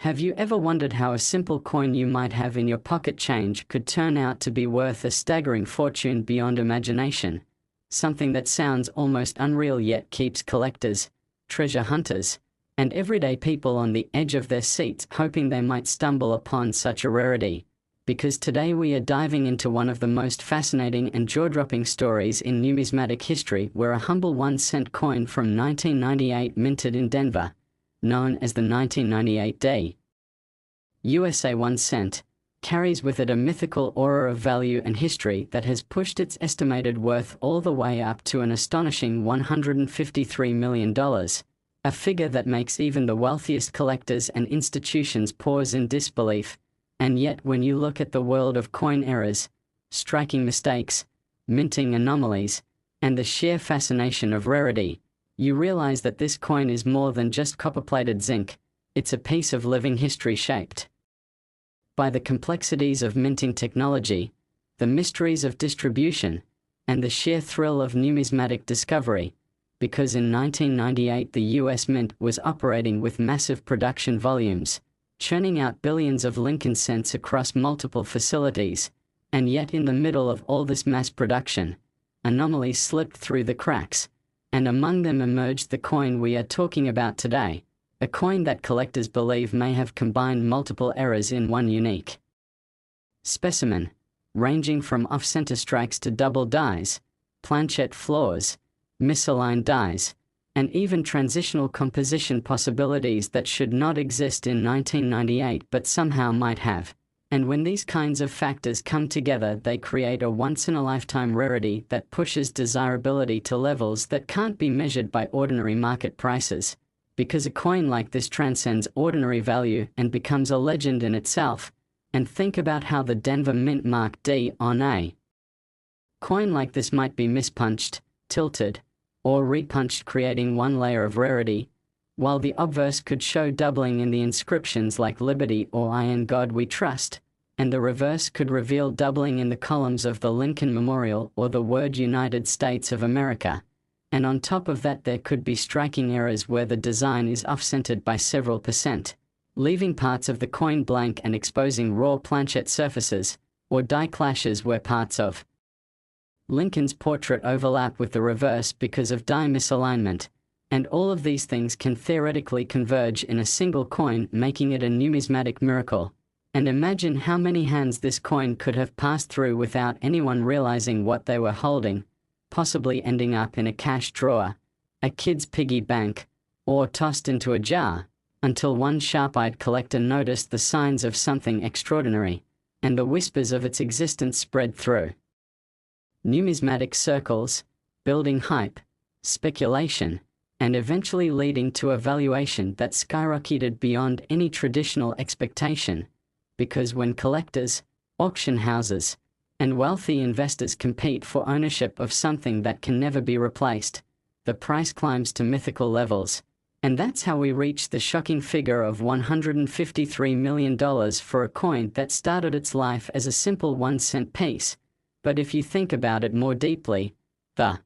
Have you ever wondered how a simple coin you might have in your pocket change could turn out to be worth a staggering fortune beyond imagination? Something that sounds almost unreal yet keeps collectors, treasure hunters, and everyday people on the edge of their seats hoping they might stumble upon such a rarity. Because today we are diving into one of the most fascinating and jaw-dropping stories in numismatic history, where a humble 1-cent coin from 1998 minted in Denver, known as the 1998 USA 1 cent, carries with it a mythical aura of value and history that has pushed its estimated worth all the way up to an astonishing $153 million, a figure that makes even the wealthiest collectors and institutions pause in disbelief. And yet when you look at the world of coin errors, striking mistakes, minting anomalies, and the sheer fascination of rarity, you realize that this coin is more than just copper-plated zinc. It's a piece of living history shaped by the complexities of minting technology, the mysteries of distribution, and the sheer thrill of numismatic discovery. Because in 1998 the US Mint was operating with massive production volumes, churning out billions of Lincoln cents across multiple facilities, and yet in the middle of all this mass production, anomalies slipped through the cracks, and among them emerged the coin we are talking about today, a coin that collectors believe may have combined multiple errors in one unique specimen, ranging from off-center strikes to double dies, planchette flaws, misaligned dies, and even transitional composition possibilities that should not exist in 1998 but somehow might have. And when these kinds of factors come together, they create a once-in-a-lifetime rarity that pushes desirability to levels that can't be measured by ordinary market prices. Because a coin like this transcends ordinary value and becomes a legend in itself. And think about how the Denver Mint Mark D on a coin like this might be mispunched, tilted, or repunched, creating one layer of rarity, while the obverse could show doubling in the inscriptions like Liberty or I in God We Trust, and the reverse could reveal doubling in the columns of the Lincoln Memorial or the word United States of America. And on top of that there could be striking errors where the design is off-centered by several percent, leaving parts of the coin blank and exposing raw planchette surfaces, or die clashes where parts of Lincoln's portrait overlap with the reverse because of die misalignment, and all of these things can theoretically converge in a single coin, making it a numismatic miracle. And imagine how many hands this coin could have passed through without anyone realizing what they were holding, possibly ending up in a cash drawer, a kid's piggy bank, or tossed into a jar, until one sharp-eyed collector noticed the signs of something extraordinary, and the whispers of its existence spread through numismatic circles, building hype, speculation, and eventually leading to a valuation that skyrocketed beyond any traditional expectation. Because when collectors, auction houses, and wealthy investors compete for ownership of something that can never be replaced, the price climbs to mythical levels. And that's how we reach the shocking figure of $153 million for a coin that started its life as a simple 1-cent piece. But if you think about it more deeply, the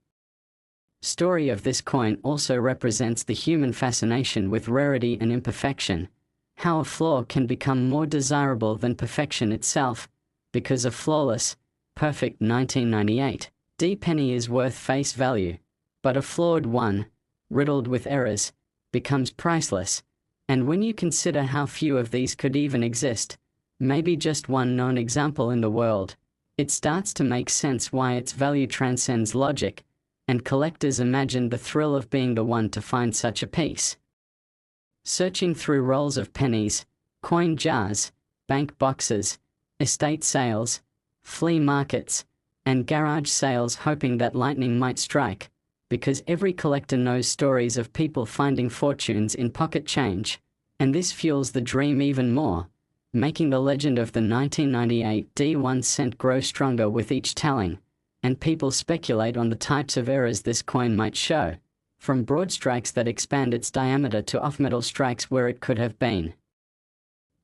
story of this coin also represents the human fascination with rarity and imperfection, how a flaw can become more desirable than perfection itself, because a flawless, perfect 1998 D penny is worth face value, but a flawed one, riddled with errors, becomes priceless. And when you consider how few of these could even exist, maybe just one known example in the world, it starts to make sense why its value transcends logic, and collectors imagine the thrill of being the one to find such a piece. Searching through rolls of pennies, coin jars, bank boxes, estate sales, flea markets, and garage sales, hoping that lightning might strike, because every collector knows stories of people finding fortunes in pocket change, and this fuels the dream even more, making the legend of the 1998 D1 cent grow stronger with each telling, and people speculate on the types of errors this coin might show, from broad strikes that expand its diameter to off-metal strikes where it could have been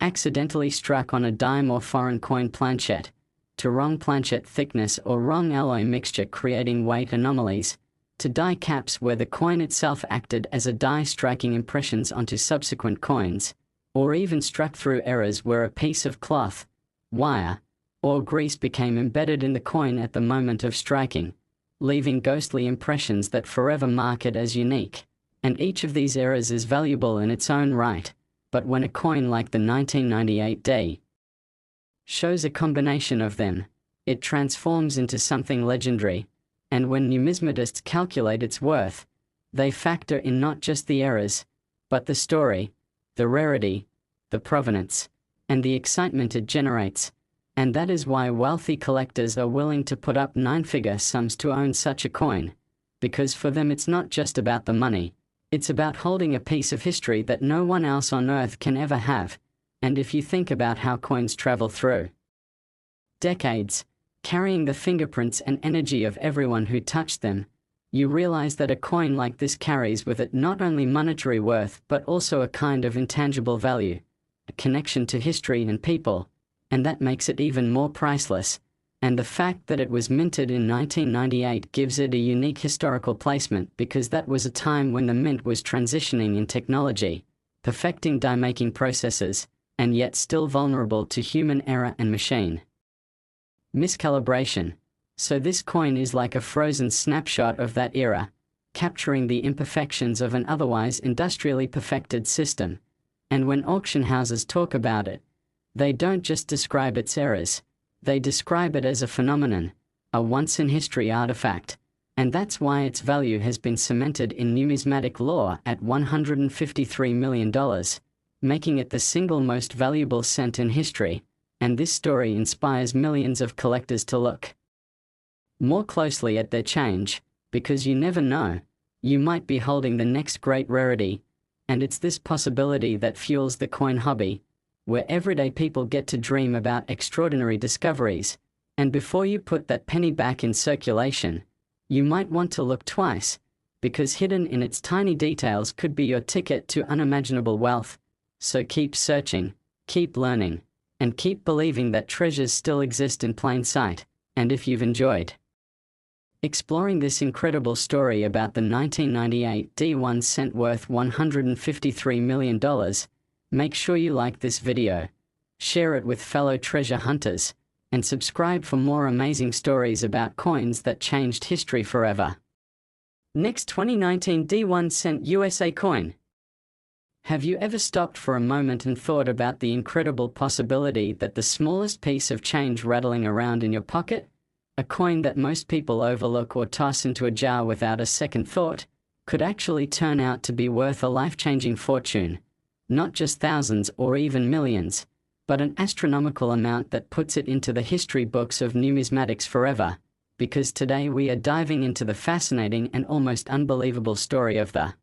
accidentally struck on a dime or foreign coin planchette, to wrong planchette thickness or wrong alloy mixture creating weight anomalies, to die caps where the coin itself acted as a die striking impressions onto subsequent coins. or even struck through errors where a piece of cloth, wire, or grease became embedded in the coin at the moment of striking, leaving ghostly impressions that forever mark it as unique. And each of these errors is valuable in its own right, but when a coin like the 1998 D shows a combination of them, it transforms into something legendary. And when numismatists calculate its worth, they factor in not just the errors, but the story, the rarity, the provenance, and the excitement it generates. And that is why wealthy collectors are willing to put up nine-figure sums to own such a coin, because for them it's not just about the money, it's about holding a piece of history that no one else on earth can ever have. And if you think about how coins travel through decades, carrying the fingerprints and energy of everyone who touched them, you realize that a coin like this carries with it not only monetary worth but also a kind of intangible value, a connection to history and people, and that makes it even more priceless. And the fact that it was minted in 1998 gives it a unique historical placement because that was a time when the mint was transitioning in technology, perfecting die-making processes, and yet still vulnerable to human error and machine miscalibration. So this coin is like a frozen snapshot of that era, capturing the imperfections of an otherwise industrially perfected system. And when auction houses talk about it, they don't just describe its errors, they describe it as a phenomenon, a once-in-history artifact. And that's why its value has been cemented in numismatic law at $153 million, making it the single most valuable cent in history. And this story inspires millions of collectors to look more closely at their change, because you never know, you might be holding the next great rarity. And it's this possibility that fuels the coin hobby, where everyday people get to dream about extraordinary discoveries. And before you put that penny back in circulation, you might want to look twice, because hidden in its tiny details could be your ticket to unimaginable wealth. So keep searching, keep learning, and keep believing that treasures still exist in plain sight. And if you've enjoyed exploring this incredible story about the 1998 D1 cent worth $153 million, make sure you like this video, share it with fellow treasure hunters, and subscribe for more amazing stories about coins that changed history forever. Next 2019 D1 cent USA coin. Have you ever stopped for a moment and thought about the incredible possibility that the smallest piece of change rattling around in your pocket, a coin that most people overlook or toss into a jar without a second thought, could actually turn out to be worth a life-changing fortune? Not just thousands or even millions, but an astronomical amount that puts it into the history books of numismatics forever. Because today we are diving into the fascinating and almost unbelievable story of the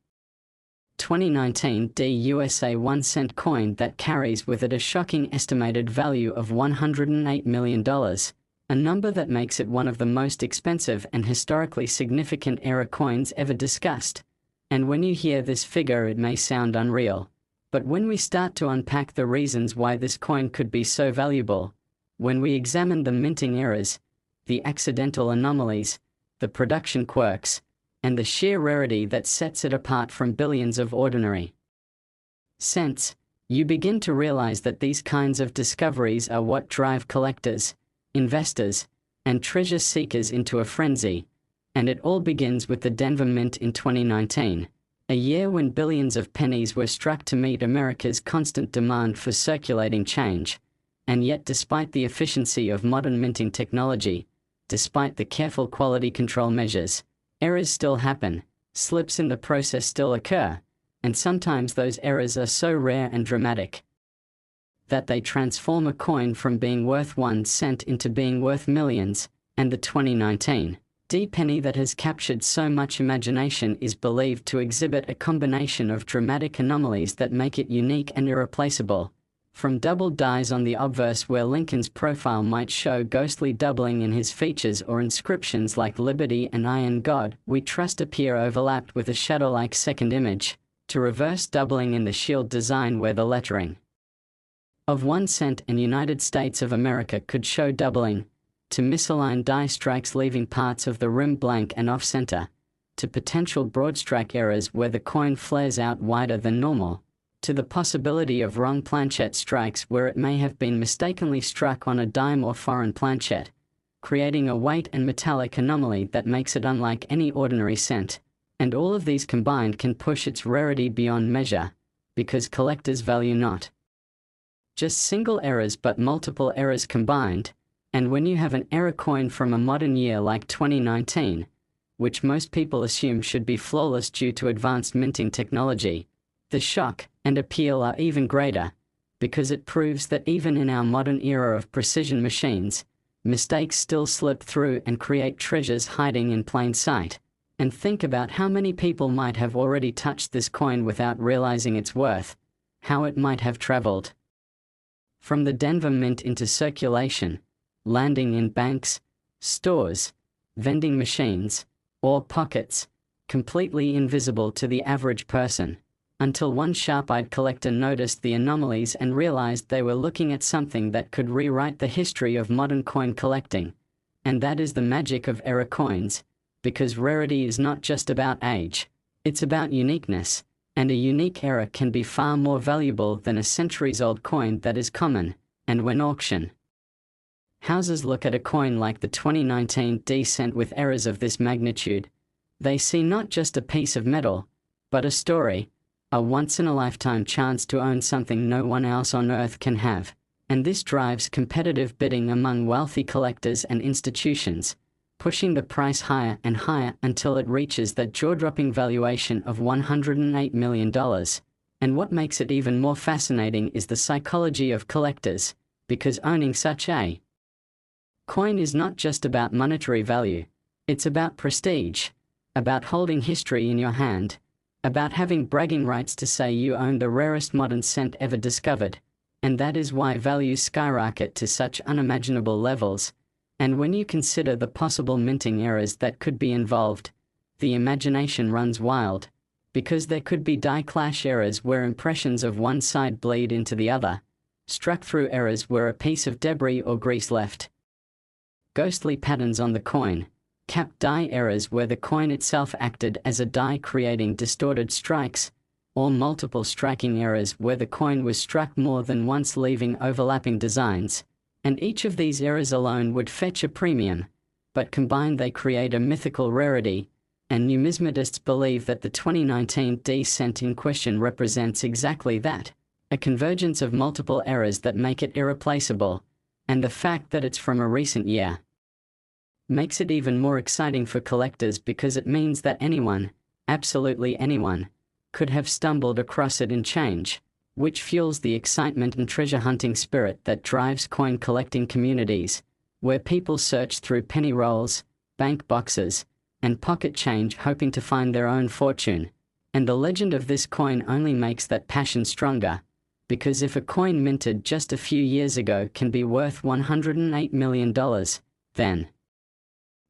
2019 D USA 1 cent coin that carries with it a shocking estimated value of $108 million, a number that makes it one of the most expensive and historically significant era coins ever discussed. And when you hear this figure, it may sound unreal. But when we start to unpack the reasons why this coin could be so valuable, when we examine the minting errors, the accidental anomalies, the production quirks, and the sheer rarity that sets it apart from billions of ordinary cents, you begin to realize that these kinds of discoveries are what drive collectors, investors, and treasure seekers into a frenzy. And it all begins with the Denver Mint in 2019, a year when billions of pennies were struck to meet America's constant demand for circulating change. And yet, despite the efficiency of modern minting technology, despite the careful quality control measures, errors still happen, slips in the process still occur, and sometimes those errors are so rare and dramatic that they transform a coin from being worth 1 cent into being worth millions. And the 2019 D penny that has captured so much imagination is believed to exhibit a combination of dramatic anomalies that make it unique and irreplaceable. From doubled dies on the obverse where Lincoln's profile might show ghostly doubling in his features, or inscriptions like Liberty and I and God We Trust appear overlapped with a shadow-like second image, to reverse doubling in the shield design where the lettering of 1 cent and United States of America could show doubling, to misaligned die strikes leaving parts of the rim blank and off-center, to potential broad strike errors where the coin flares out wider than normal. to the possibility of wrong planchette strikes where it may have been mistakenly struck on a dime or foreign planchette, creating a weight and metallic anomaly that makes it unlike any ordinary cent. And all of these combined can push its rarity beyond measure, because collectors value not just single errors but multiple errors combined. And when you have an error coin from a modern year like 2019, which most people assume should be flawless due to advanced minting technology, the shock and appeal are even greater, because it proves that even in our modern era of precision machines, mistakes still slip through and create treasures hiding in plain sight. And think about how many people might have already touched this coin without realizing its worth, how it might have traveled from the Denver Mint into circulation, landing in banks, stores, vending machines, or pockets, completely invisible to the average person, until one sharp-eyed collector noticed the anomalies and realized they were looking at something that could rewrite the history of modern coin collecting. And that is the magic of error coins, because rarity is not just about age, it's about uniqueness, and a unique error can be far more valuable than a centuries-old coin that is common. And when auction houses look at a coin like the 2019 D cent with errors of this magnitude, they see not just a piece of metal, but a story, a once-in-a-lifetime chance to own something no one else on earth can have. And this drives competitive bidding among wealthy collectors and institutions, pushing the price higher and higher until it reaches that jaw-dropping valuation of $108 million. And what makes it even more fascinating is the psychology of collectors, because owning such a coin is not just about monetary value, it's about prestige, about holding history in your hand, about having bragging rights to say you own the rarest modern cent ever discovered. And that is why values skyrocket to such unimaginable levels. And when you consider the possible minting errors that could be involved, the imagination runs wild, because there could be die clash errors where impressions of one side bleed into the other, struck through errors where a piece of debris or grease left ghostly patterns on the coin, capped die errors where the coin itself acted as a die creating distorted strikes, or multiple striking errors where the coin was struck more than once leaving overlapping designs. And each of these errors alone would fetch a premium, but combined they create a mythical rarity, and numismatists believe that the 2019 D cent in question represents exactly that, a convergence of multiple errors that make it irreplaceable, and the fact that it's from a recent year makes it even more exciting for collectors because it means that anyone, absolutely anyone, could have stumbled across it in change, which fuels the excitement and treasure hunting spirit that drives coin collecting communities, where people search through penny rolls, bank boxes, and pocket change hoping to find their own fortune. And the legend of this coin only makes that passion stronger, because if a coin minted just a few years ago can be worth $108 million, then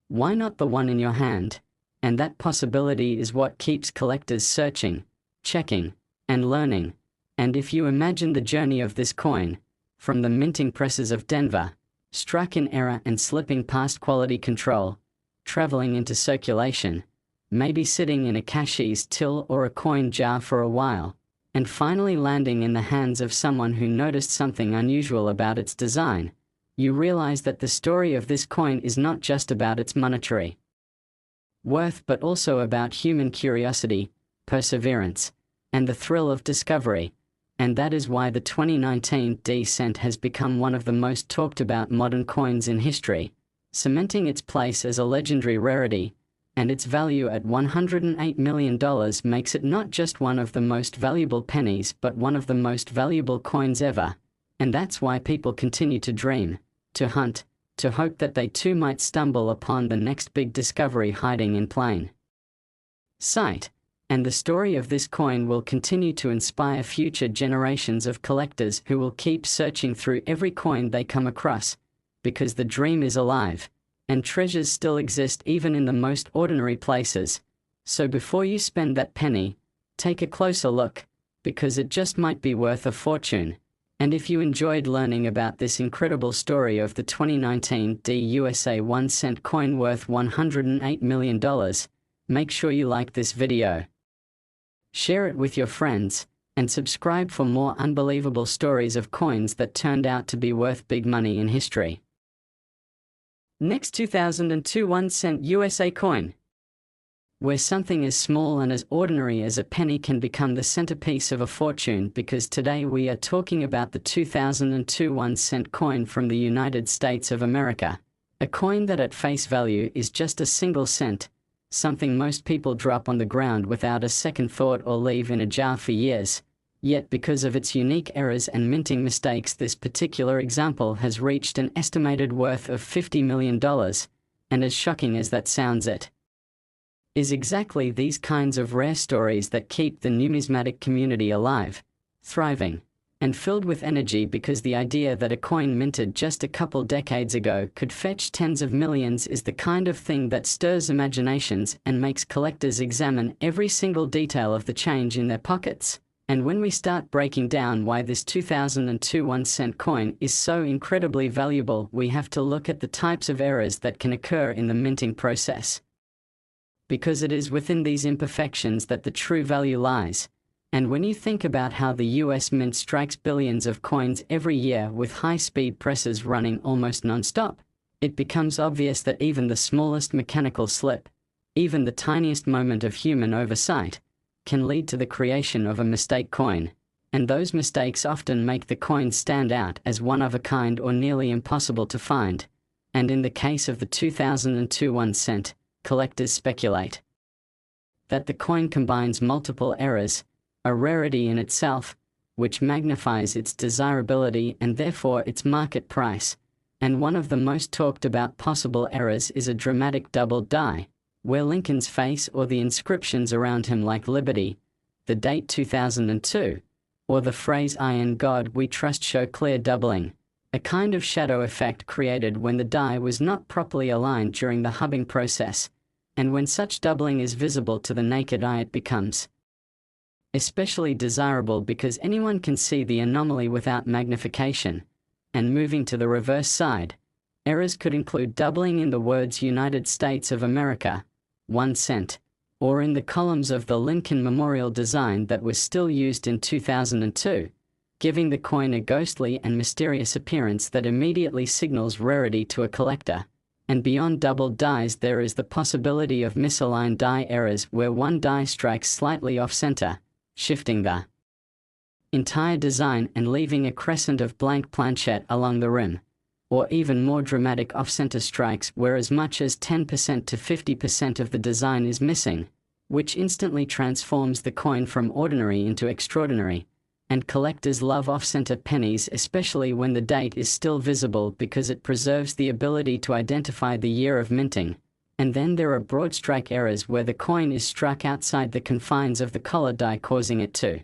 why not the one in your hand? And that possibility is what keeps collectors searching, checking, and learning. And if you imagine the journey of this coin, from the minting presses of Denver, struck in error and slipping past quality control, traveling into circulation, maybe sitting in a cashier's till or a coin jar for a while, and finally landing in the hands of someone who noticed something unusual about its design, you realize that the story of this coin is not just about its monetary worth but also about human curiosity, perseverance, and the thrill of discovery. And that is why the 2019 D cent has become one of the most talked about modern coins in history, cementing its place as a legendary rarity, and its value at $108 million makes it not just one of the most valuable pennies but one of the most valuable coins ever. And that's why people continue to dream, to hunt, to hope that they too might stumble upon the next big discovery hiding in plain sight. And the story of this coin will continue to inspire future generations of collectors who will keep searching through every coin they come across, because the dream is alive, and treasures still exist even in the most ordinary places. So before you spend that penny, take a closer look, because it just might be worth a fortune. And if you enjoyed learning about this incredible story of the 2019 USA 1 cent coin worth $108 million, make sure you like this video, share it with your friends, and subscribe for more unbelievable stories of coins that turned out to be worth big money in history. Next, 2002 1-cent USA coin. Where something as small and as ordinary as a penny can become the centerpiece of a fortune, because today we are talking about the 2002 1-cent coin from the United States of America. A coin that at face value is just a single cent, something most people drop on the ground without a second thought or leave in a jar for years. Yet because of its unique errors and minting mistakes, this particular example has reached an estimated worth of $50 million, and as shocking as that sounds, it is exactly these kinds of rare stories that keep the numismatic community alive, thriving, and filled with energy, because the idea that a coin minted just a couple decades ago could fetch tens of millions is the kind of thing that stirs imaginations and makes collectors examine every single detail of the change in their pockets. And when we start breaking down why this 2002 1-cent coin is so incredibly valuable, we have to look at the types of errors that can occur in the minting process. Because it is within these imperfections that the true value lies. And when you think about how the US Mint strikes billions of coins every year with high-speed presses running almost non-stop, it becomes obvious that even the smallest mechanical slip, even the tiniest moment of human oversight, can lead to the creation of a mistake coin. And those mistakes often make the coin stand out as one of a kind or nearly impossible to find. And in the case of the 2002 1-cent, collectors speculate that the coin combines multiple errors, a rarity in itself, which magnifies its desirability and therefore its market price. And one of the most talked about possible errors is a dramatic doubled die, where Lincoln's face or the inscriptions around him, like Liberty, the date 2002, or the phrase "I in God we trust," show clear doubling, a kind of shadow effect created when the die was not properly aligned during the hubbing process. And when such doubling is visible to the naked eye, it becomes especially desirable because anyone can see the anomaly without magnification. And moving to the reverse side, errors could include doubling in the words United States of America, 1 cent, or in the columns of the Lincoln Memorial design that was still used in 2002, giving the coin a ghostly and mysterious appearance that immediately signals rarity to a collector. And beyond doubled dies, there is the possibility of misaligned die errors, where one die strikes slightly off-center, shifting the entire design and leaving a crescent of blank planchette along the rim. Or even more dramatic off-center strikes where as much as 10% to 50% of the design is missing, which instantly transforms the coin from ordinary into extraordinary. And collectors love off-center pennies, especially when the date is still visible, because it preserves the ability to identify the year of minting. And then there are broad strike errors where the coin is struck outside the confines of the collar die, causing it to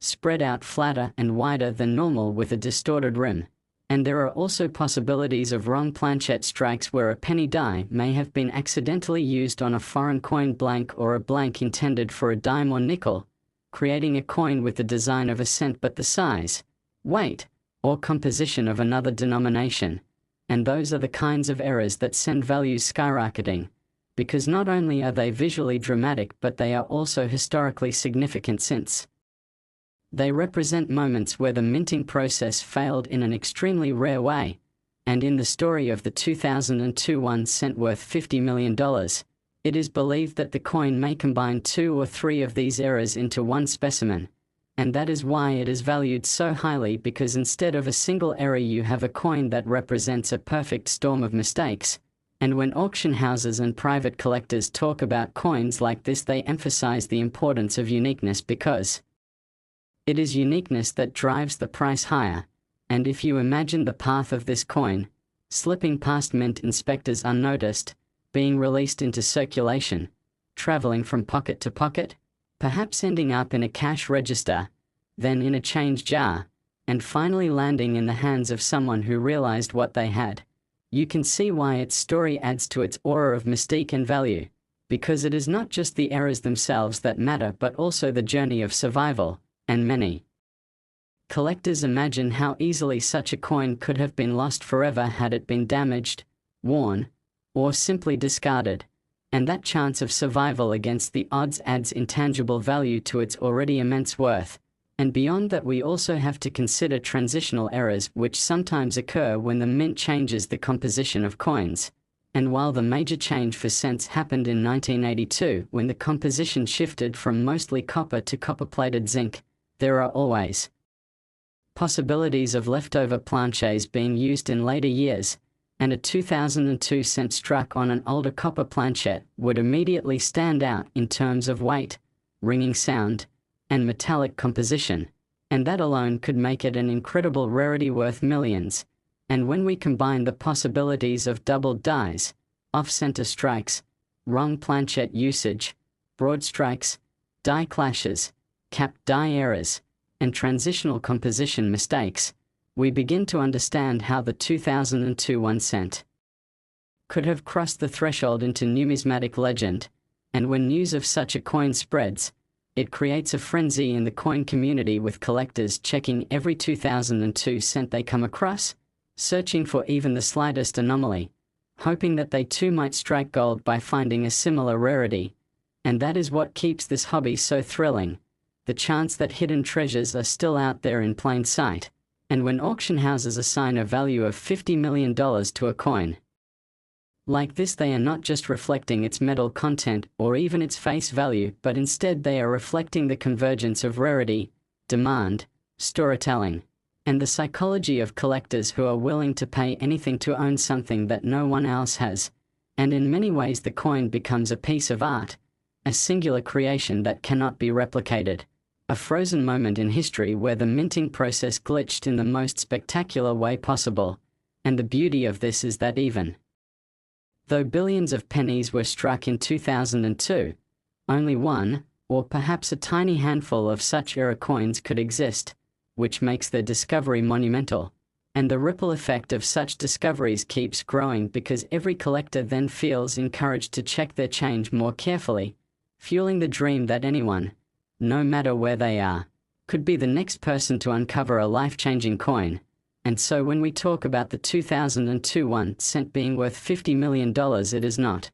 spread out flatter and wider than normal with a distorted rim. And there are also possibilities of wrong planchette strikes where a penny die may have been accidentally used on a foreign coin blank, or a blank intended for a dime or nickel, creating a coin with the design of a cent but the size, weight, or composition of another denomination. And those are the kinds of errors that send values skyrocketing, because not only are they visually dramatic, but they are also historically significant, since they represent moments where the minting process failed in an extremely rare way. And in the story of the 2002 1 cent worth $50 million, it is believed that the coin may combine 2 or 3 of these errors into one specimen. And that is why it is valued so highly, because instead of a single error you have a coin that represents a perfect storm of mistakes. And when auction houses and private collectors talk about coins like this, they emphasize the importance of uniqueness, because it is uniqueness that drives the price higher. And if you imagine the path of this coin, slipping past mint inspectors unnoticed, being released into circulation, traveling from pocket to pocket, perhaps ending up in a cash register, then in a change jar, and finally landing in the hands of someone who realized what they had, you can see why its story adds to its aura of mystique and value, because it is not just the errors themselves that matter, but also the journey of survival. And many collectors imagine how easily such a coin could have been lost forever had it been damaged, worn, or simply discarded. and that chance of survival against the odds adds intangible value to its already immense worth. And beyond that, we also have to consider transitional errors which sometimes occur when the mint changes the composition of coins. And while the major change for cents happened in 1982 when the composition shifted from mostly copper to copper-plated zinc, there are always possibilities of leftover planches being used in later years, and a 2002 cent struck on an older copper planchet would immediately stand out in terms of weight, ringing sound, and metallic composition, and that alone could make it an incredible rarity worth millions. And when we combine the possibilities of doubled dies, off-center strikes, wrong planchet usage, broad strikes, die clashes, capped die errors, and transitional composition mistakes, we begin to understand how the 2002 1 cent could have crossed the threshold into numismatic legend. And when news of such a coin spreads, it creates a frenzy in the coin community, with collectors checking every 2002 cent they come across, searching for even the slightest anomaly, hoping that they too might strike gold by finding a similar rarity. And that is what keeps this hobby so thrilling, the chance that hidden treasures are still out there in plain sight. And when auction houses assign a value of $50 million to a coin like this, they are not just reflecting its metal content or even its face value, but instead they are reflecting the convergence of rarity, demand, storytelling, and the psychology of collectors who are willing to pay anything to own something that no one else has. And in many ways the coin becomes a piece of art, a singular creation that cannot be replicated, a frozen moment in history where the minting process glitched in the most spectacular way possible. And the beauty of this is that even though billions of pennies were struck in 2002, only one, or perhaps a tiny handful of such era coins could exist, which makes their discovery monumental. And the ripple effect of such discoveries keeps growing, because every collector then feels encouraged to check their change more carefully, fueling the dream that anyone, no matter where they are, could be the next person to uncover a life-changing coin. And so when we talk about the 2002 1 cent being worth $50 million, it is not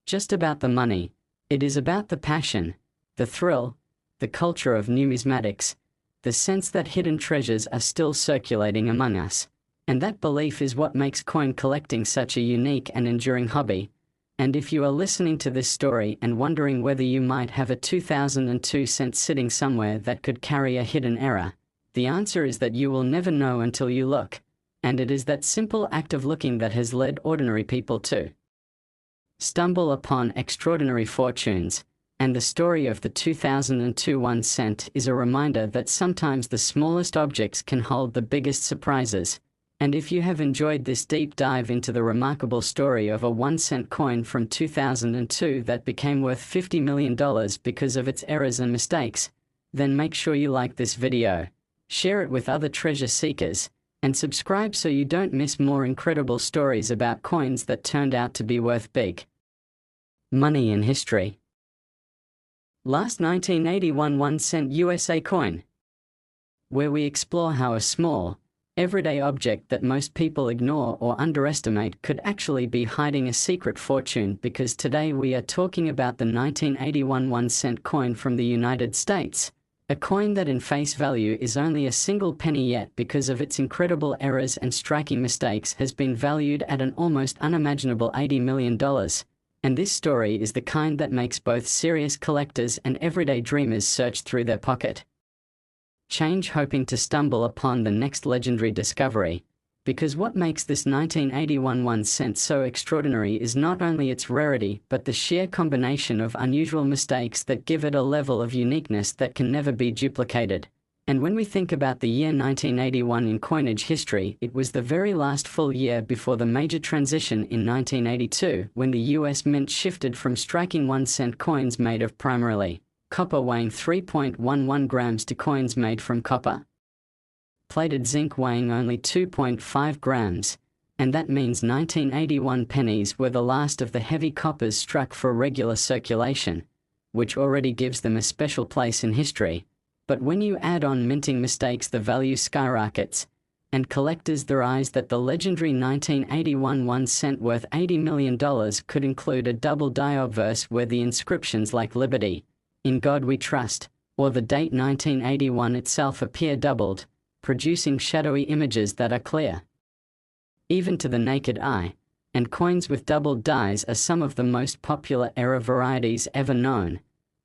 just about the money. It is about the passion, the thrill, the culture of numismatics, the sense that hidden treasures are still circulating among us. And that belief is what makes coin collecting such a unique and enduring hobby. And if you are listening to this story and wondering whether you might have a 2002 cent sitting somewhere that could carry a hidden error, the answer is that you will never know until you look. And it is that simple act of looking that has led ordinary people to stumble upon extraordinary fortunes. And the story of the 2002 1 cent is a reminder that sometimes the smallest objects can hold the biggest surprises. And if you have enjoyed this deep dive into the remarkable story of a 1 cent coin from 2002 that became worth $50 million because of its errors and mistakes, then make sure you like this video, share it with other treasure seekers, and subscribe so you don't miss more incredible stories about coins that turned out to be worth big money in history. Last 1981 1 cent USA coin, where we explore how a small, everyday object that most people ignore or underestimate could actually be hiding a secret fortune. Because today we are talking about the 1981 1 cent coin from the United States, a coin that in face value is only a single penny, yet because of its incredible errors and striking mistakes has been valued at an almost unimaginable $80 million. And this story is the kind that makes both serious collectors and everyday dreamers search through their pocket change hoping to stumble upon the next legendary discovery. Because what makes this 1981 1 cent so extraordinary is not only its rarity, but the sheer combination of unusual mistakes that give it a level of uniqueness that can never be duplicated. And when we think about the year 1981 in coinage history, it was the very last full year before the major transition in 1982, when the US Mint shifted from striking 1 cent coins made of primarily copper weighing 3.11 grams to coins made from copper plated zinc weighing only 2.5 grams, and that means 1981 pennies were the last of the heavy coppers struck for regular circulation, which already gives them a special place in history. But when you add on minting mistakes, the value skyrockets, and collectors theorize that the legendary 1981 1 cent worth $80 million could include a double die obverse where the inscriptions like Liberty, In God We Trust, or the date 1981 itself appear doubled, producing shadowy images that are clear even to the naked eye, and coins with doubled dies are some of the most popular error varieties ever known,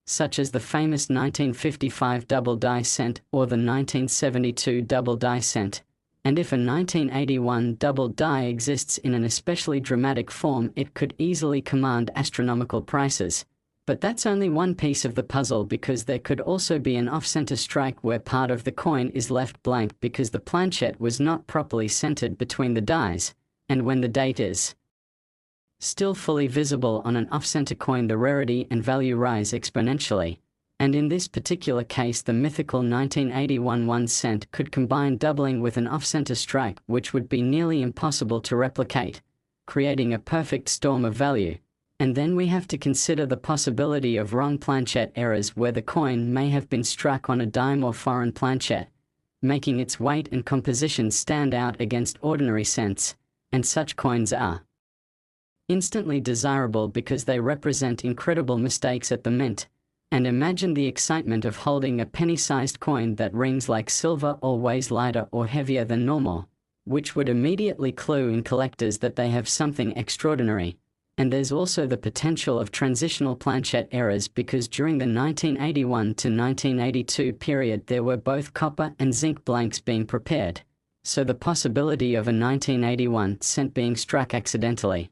such as the famous 1955 double die cent or the 1972 double die cent. And if a 1981 double die exists in an especially dramatic form, it could easily command astronomical prices. But that's only one piece of the puzzle, because there could also be an off-center strike where part of the coin is left blank because the planchette was not properly centered between the dies, and when the date is still fully visible on an off-center coin, the rarity and value rise exponentially. And in this particular case, the mythical 1981 1 cent could combine doubling with an off-center strike, which would be nearly impossible to replicate, creating a perfect storm of value. And then we have to consider the possibility of wrong planchette errors where the coin may have been struck on a dime or foreign planchette, making its weight and composition stand out against ordinary cents, and such coins are instantly desirable because they represent incredible mistakes at the mint. And imagine the excitement of holding a penny-sized coin that rings like silver or weighs lighter or heavier than normal, which would immediately clue in collectors that they have something extraordinary. And there's also the potential of transitional planchette errors, because during the 1981 to 1982 period there were both copper and zinc blanks being prepared, so the possibility of a 1981 cent being struck accidentally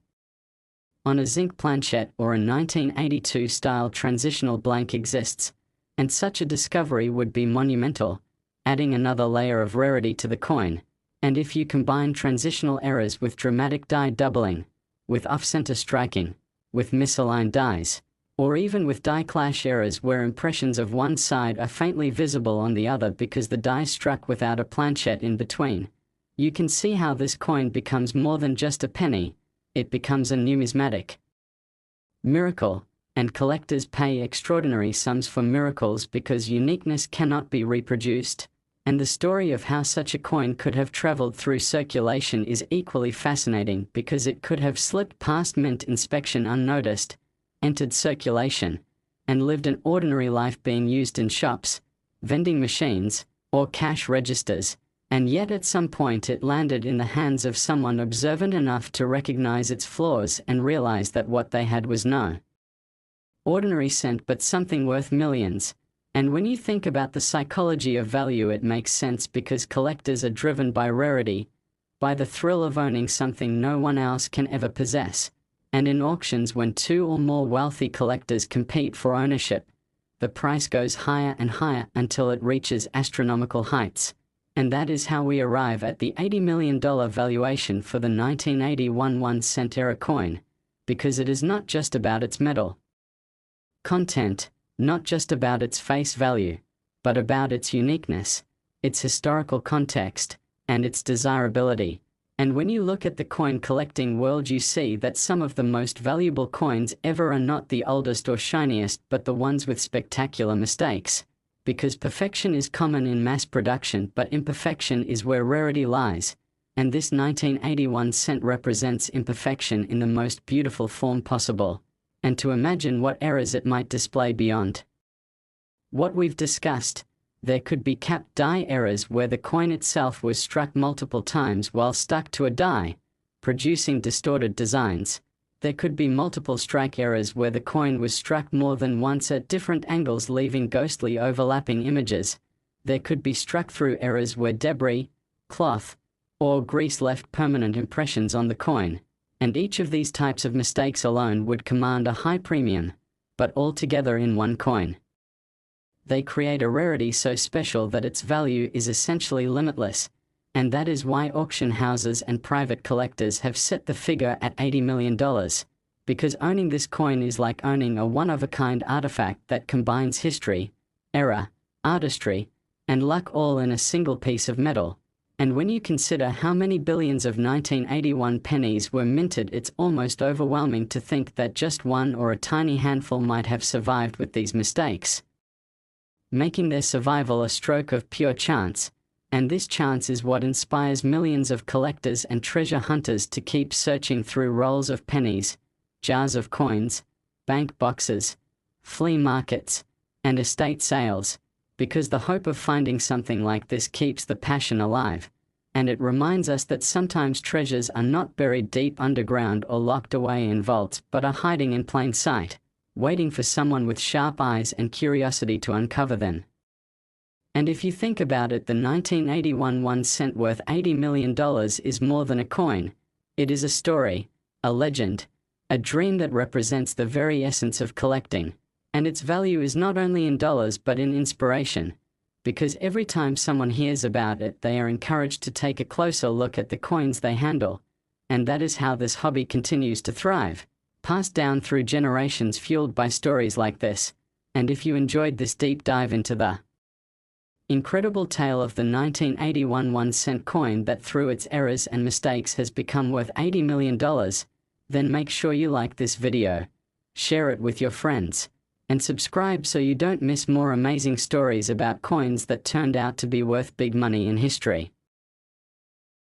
on a zinc planchette or a 1982 style transitional blank exists, and such a discovery would be monumental, adding another layer of rarity to the coin. And if you combine transitional errors with dramatic die doubling, with off-center striking, with misaligned dies, or even with die clash errors where impressions of one side are faintly visible on the other because the die struck without a planchette in between, you can see how this coin becomes more than just a penny. It becomes a numismatic miracle, and collectors pay extraordinary sums for miracles because uniqueness cannot be reproduced. And the story of how such a coin could have traveled through circulation is equally fascinating, because it could have slipped past mint inspection unnoticed, entered circulation, and lived an ordinary life being used in shops, vending machines, or cash registers, and yet at some point it landed in the hands of someone observant enough to recognize its flaws and realize that what they had was no ordinary cent but something worth millions. And when you think about the psychology of value, it makes sense, because collectors are driven by rarity, by the thrill of owning something no one else can ever possess. And in auctions, when two or more wealthy collectors compete for ownership, the price goes higher and higher until it reaches astronomical heights. And that is how we arrive at the $80 million valuation for the 1981 1 cent era coin, because it is not just about its metal content, not just about its face value, but about its uniqueness, its historical context, and its desirability. And when you look at the coin collecting world, you see that some of the most valuable coins ever are not the oldest or shiniest, but the ones with spectacular mistakes. Because perfection is common in mass production, but imperfection is where rarity lies. And this 1981 cent represents imperfection in the most beautiful form possible. And to imagine what errors it might display beyond what we've discussed, there could be capped die errors where the coin itself was struck multiple times while stuck to a die, producing distorted designs. There could be multiple strike errors where the coin was struck more than once at different angles, leaving ghostly overlapping images. There could be struck-through errors where debris, cloth, or grease left permanent impressions on the coin. And each of these types of mistakes alone would command a high premium, but all together in one coin, they create a rarity so special that its value is essentially limitless. And that is why auction houses and private collectors have set the figure at $80 million, because owning this coin is like owning a one-of-a-kind artifact that combines history, error, artistry, and luck all in a single piece of metal. And when you consider how many billions of 1981 pennies were minted, it's almost overwhelming to think that just one or a tiny handful might have survived with these mistakes, making their survival a stroke of pure chance. And this chance is what inspires millions of collectors and treasure hunters to keep searching through rolls of pennies, jars of coins, bank boxes, flea markets, and estate sales, because the hope of finding something like this keeps the passion alive, and it reminds us that sometimes treasures are not buried deep underground or locked away in vaults, but are hiding in plain sight, waiting for someone with sharp eyes and curiosity to uncover them. And if you think about it, the 1981 1 cent worth $80 million is more than a coin. It is a story, a legend, a dream that represents the very essence of collecting. And its value is not only in dollars but in inspiration, because every time someone hears about it, they are encouraged to take a closer look at the coins they handle. And that is how this hobby continues to thrive, passed down through generations, fueled by stories like this. And if you enjoyed this deep dive into the incredible tale of the 1981 1 cent coin that through its errors and mistakes has become worth $80 million, then make sure you like this video, share it with your friends, and subscribe so you don't miss more amazing stories about coins that turned out to be worth big money in history.